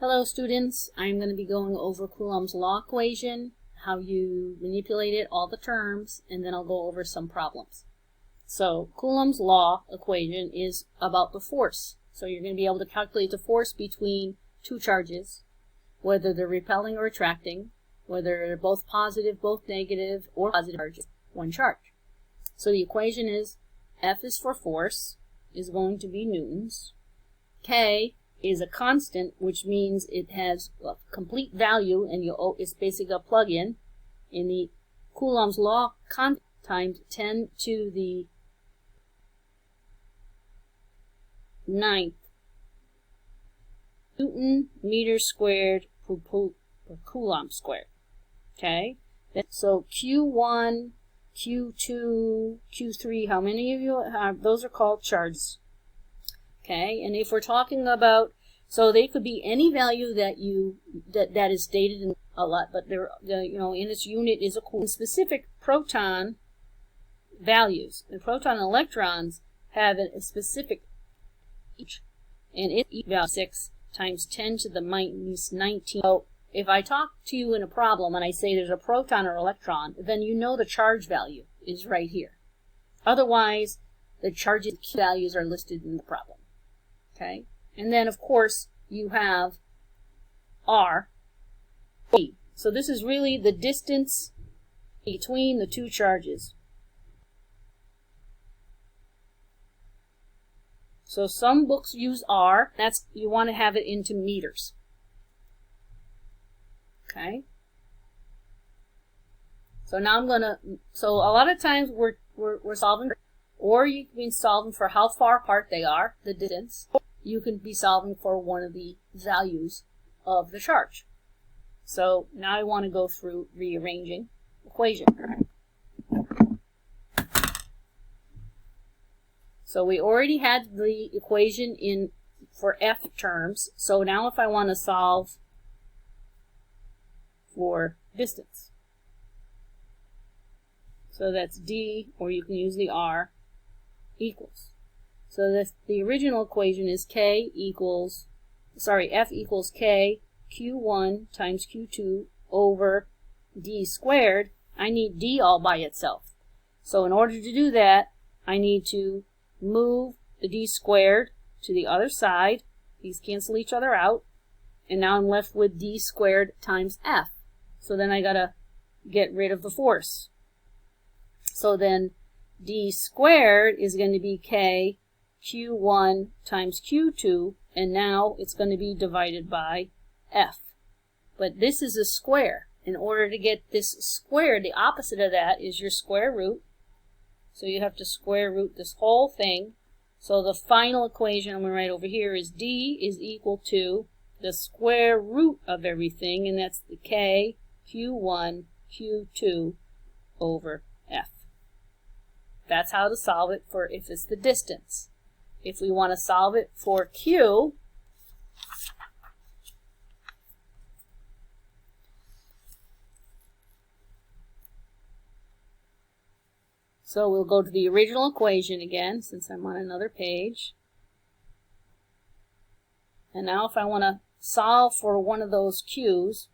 Hello students, I'm going to be going over Coulomb's law equation, how you manipulate it, all the terms, and then I'll go over some problems. So Coulomb's law equation is about the force. So you're going to be able to calculate the force between two charges, whether they're repelling or attracting, whether they're both positive, both negative, or positive charges, one charge. So the equation is F is for force, is going to be newtons. K is a constant, which means it has a complete value, and it's basically a plug-in. In the Coulomb's law, constant times 10 to the 9th Newton meters squared per Coulomb squared. Okay, so Q1, Q2, Q3, how many of you have? Those are called charges. Okay, and if we're talking about, so they could be any value that is stated in a lot, but they're in its unit is a coulomb. Specific proton values. The proton and electrons have a specific each, and it's value 6 times 10 to the minus 19. So if I talk to you in a problem and I say there's a proton or electron, then you know the charge value is right here. Otherwise, the charge values are listed in the problem. Okay, and then of course you have R. So this is really the distance between the two charges. So some books use R. You want to have it into meters. Okay. So now so a lot of times we're solving, or you can be solving for how far apart they are, the distance. You can be solving for one of the values of the charge. So now I want to go through rearranging the equation. So we already had the equation in for F terms. So now if I want to solve for distance, so that's D, or you can use the R, equals. So the original equation is F equals K Q1 times Q2 over D squared. I need D all by itself. So in order to do that, I need to move the D squared to the other side. These cancel each other out. And now I'm left with D squared times F. So then I gotta get rid of the force. So then D squared is going to be K Q1 times Q2, and now it's going to be divided by F. But this is a square. In order to get this square, the opposite of that is your square root. So you have to square root this whole thing. So the final equation I'm going to write over here is D is equal to the square root of everything, and that's the K Q1 Q2 over F. That's how to solve it for if it's the distance. If we want to solve it for Q, so we'll go to the original equation again, since I'm on another page. And now if I want to solve for one of those Q's,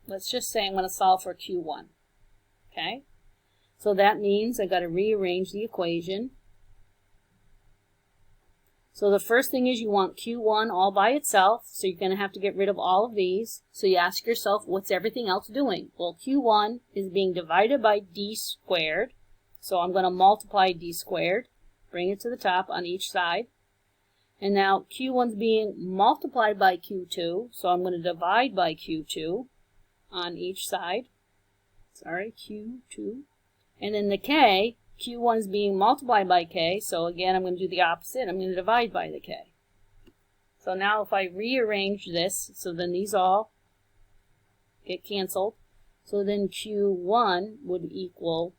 let's just say I'm going to solve for Q1. Okay? So that means I've got to rearrange the equation. So the first thing is you want Q1 all by itself, so you're going to have to get rid of all of these. So you ask yourself, what's everything else doing? Well, Q1 is being divided by D squared, so I'm going to multiply D squared, bring it to the top on each side. And now Q1 is being multiplied by Q2, so I'm going to divide by Q2 on each side. Sorry, Q2. And then the K, Q1 is being multiplied by K, so again I'm going to do the opposite. I'm going to divide by the K. So now if I rearrange this, so then these all get canceled. So then Q1 would equal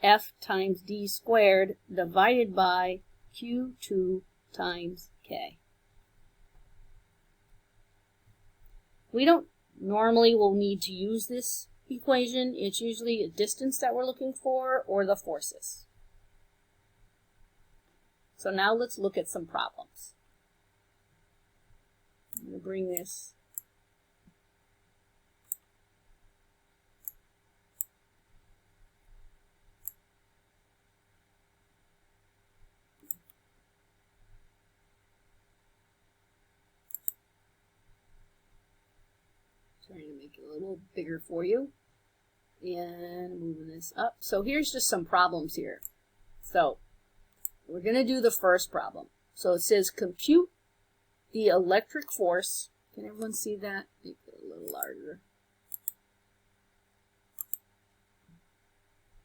F times D squared divided by Q2 times K. We don't normally will need to use this equation. It's usually a distance that we're looking for, or the forces. So now let's look at some problems. I'm going to bring this trying to make it a little bigger for you. And moving this up. So here's just some problems here. So we're going to do the first problem. So it says compute the electric force. Can everyone see that? Make it a little larger.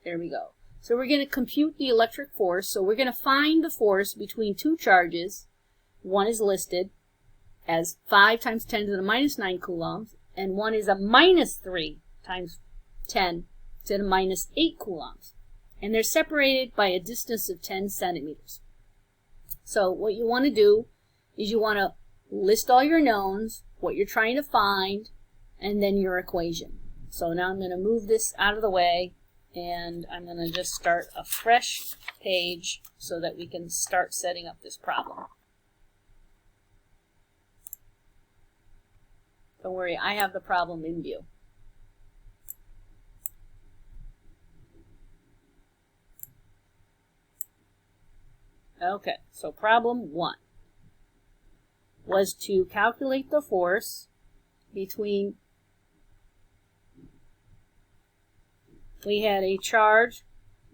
There we go. So we're going to compute the electric force. So we're going to find the force between two charges. One is listed as 5 times 10 to the minus 9 coulombs, and one is a minus 3 times 10 to the minus 8 coulombs. And they're separated by a distance of 10 centimeters. So what you want to do is you want to list all your knowns, what you're trying to find, and then your equation. So now I'm going to move this out of the way, and I'm going to just start a fresh page so that we can start setting up this problem. Don't worry, I have the problem in view. Okay, so problem 1 was to calculate the force between, we had a charge,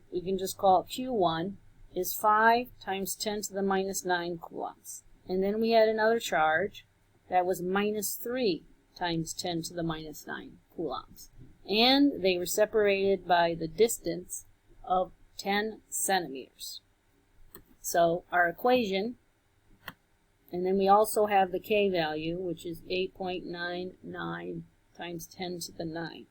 we can just call it Q1, is 5 times 10 to the minus 9 coulombs. And then we had another charge that was minus 3 times 10 to the minus 9 coulombs. And they were separated by the distance of 10 centimeters. So our equation, and then we also have the K value, which is 8.99 times 10 to the 9.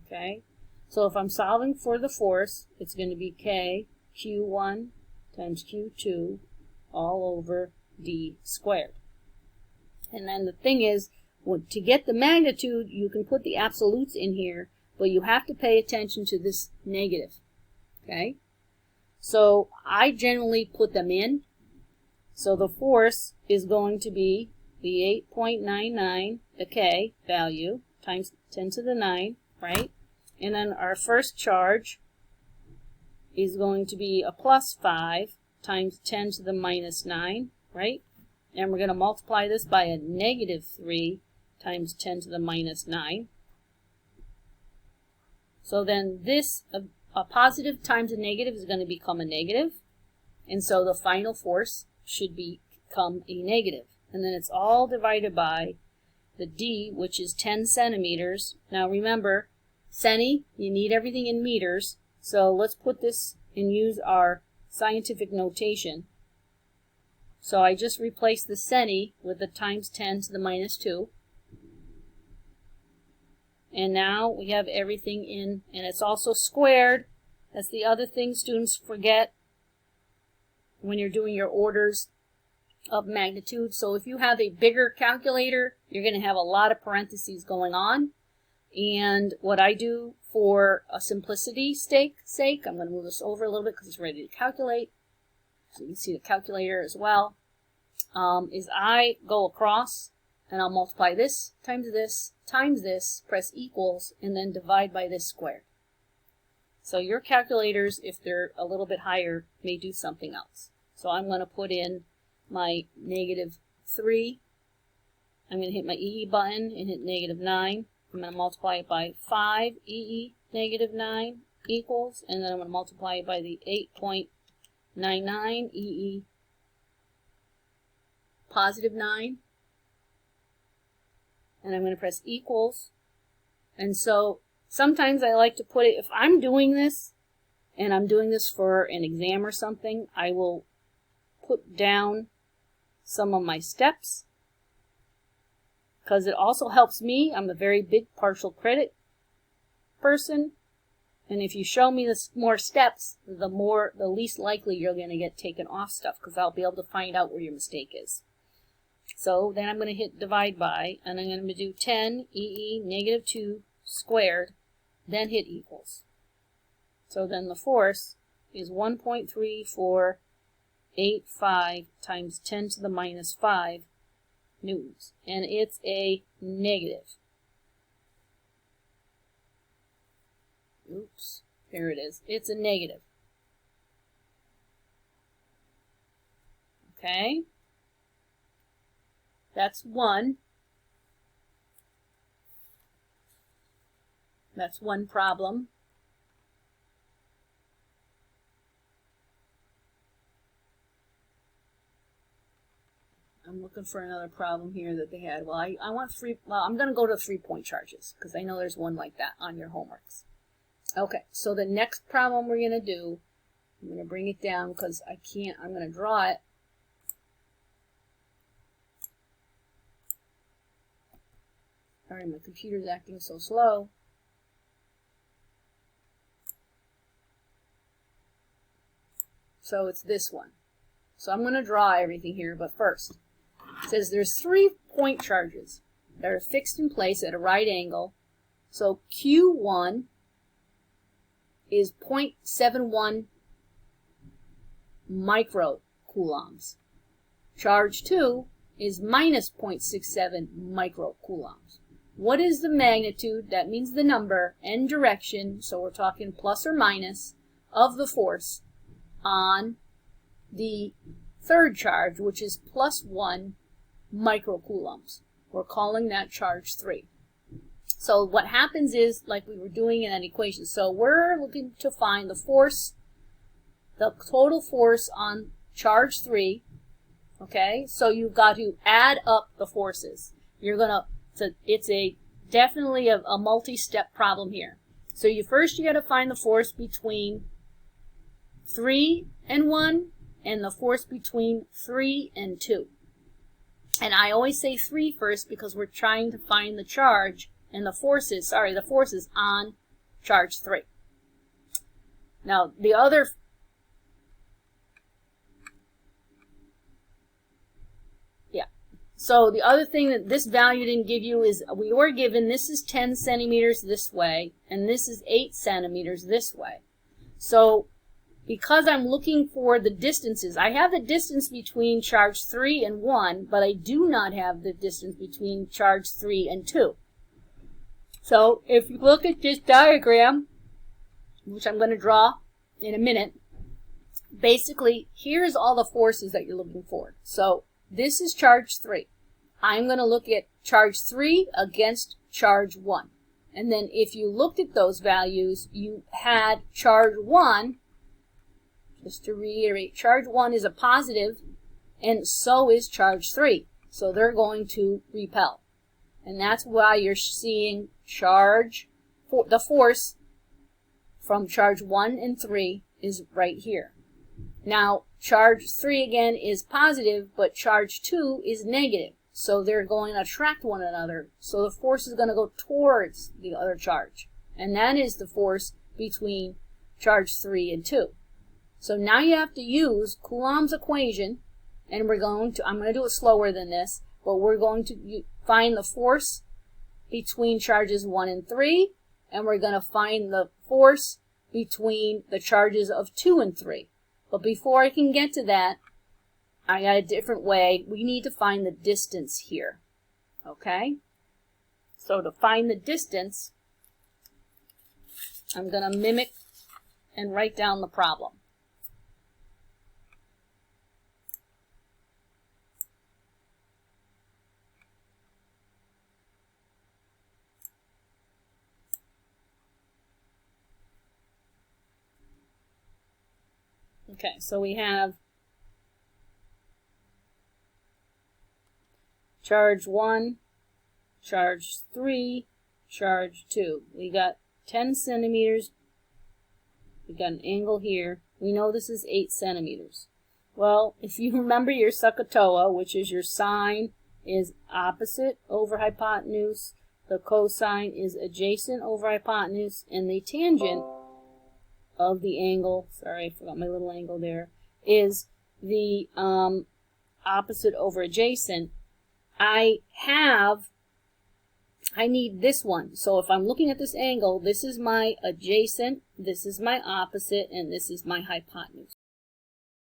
Okay, so if I'm solving for the force, it's going to be K, Q1 times Q2 all over D squared. And then the thing is, to get the magnitude, you can put the absolutes in here, but you have to pay attention to this negative. Okay? So I generally put them in. So the force is going to be the 8.99, the K value, times 10 to the 9, right? And then our first charge is going to be a plus 5 times 10 to the minus 9, right? And we're going to multiply this by a negative 3 times 10 to the minus 9. So then this, a positive times a negative is going to become a negative. And so the final force should become a negative. And then it's all divided by the D, which is 10 centimeters. Now remember, centi, you need everything in meters. So let's put this and use our scientific notation. So I just replaced the centi with the times 10 to the minus 2. And now we have everything in, and it's also squared. That's the other thing students forget when you're doing your orders of magnitude. So if you have a bigger calculator, you're going to have a lot of parentheses going on. And what I do for a simplicity's sake, I'm going to move this over a little bit because it's ready to calculate. So you can see the calculator as well. Is I go across and I'll multiply this times this, press equals, and then divide by this squared. So your calculators, if they're a little bit higher, may do something else. So I'm going to put in my negative 3. I'm going to hit my EE button and hit negative 9. I'm going to multiply it by 5 EE negative 9 equals, and then I'm going to multiply it by the 8.99 EE positive 9. And I'm going to press equals. And so sometimes I like to put it, if I'm doing this, and I'm doing this for an exam or something, I will put down some of my steps, because it also helps me. I'm a very big partial credit person, and if you show me the more steps, the least likely you're going to get taken off stuff, because I'll be able to find out where your mistake is. So then I'm going to hit divide by, and I'm going to do 10 EE negative 2 squared, then hit equals. So then the force is 1.34 0.85 times 10 to the minus 5 newtons. And it's a negative. Oops, there it is. It's a negative. Okay? That's one. That's one problem. I'm looking for another problem here that they had. Well, I want three. Well, I'm going to go to 3-point charges because I know there's one like that on your homeworks. Okay, so the next problem we're going to do, I'm going to bring it down because I can't. I'm going to draw it. Sorry, my computer's acting so slow. So it's this one. So I'm going to draw everything here, but first, it says there's 3-point charges that are fixed in place at a right angle. So Q1 is 0.71 microcoulombs. Charge 2 is minus 0.67 microcoulombs. What is the magnitude, that means the number, and direction, so we're talking plus or minus, of the force on the third charge, which is plus 1 microcoulombs. We're calling that charge 3. So what happens is, like we were doing in that equation, so we're looking to find the force, the total force on charge 3, okay? So you've got to add up the forces. You're going to, it's definitely a multi-step problem here. So you got to find the force between 3 and 1, and the force between 3 and 2. And I always say 3 first because we're trying to find the charge and the forces on charge 3. Now, the other, so the other thing that this value didn't give you is we were given this is 10 centimeters this way, and this is 8 centimeters this way. So because I'm looking for the distances, I have the distance between charge 3 and 1, but I do not have the distance between charge 3 and 2. So if you look at this diagram, which I'm going to draw in a minute, basically here's all the forces that you're looking for. So this is charge 3. I'm going to look at charge 3 against charge 1. And then if you looked at those values, you had charge 1. Just to reiterate, charge 1 is a positive, and so is charge 3. So they're going to repel. And that's why you're seeing the force from charge 1 and 3 is right here. Now, charge 3 again is positive, but charge 2 is negative. So they're going to attract one another. So the force is going to go towards the other charge. And that is the force between charge 3 and 2. So now you have to use Coulomb's equation, and I'm going to do it slower than this, but we're going to find the force between charges 1 and 3, and we're going to find the force between the charges of 2 and 3. But before I can get to that, I got a different way. We need to find the distance here, okay? So to find the distance, I'm going to mimic and write down the problem. Okay, so we have charge 1, charge 3, charge 2. We got 10 centimeters. We got an angle here. We know this is 8 centimeters. Well, if you remember your SOHCAHTOA, which is your sine is opposite over hypotenuse, the cosine is adjacent over hypotenuse, and the tangent of the angle, sorry, I forgot my little angle there, is the opposite over adjacent. I need this one. So if I'm looking at this angle, this is my adjacent, this is my opposite, and this is my hypotenuse.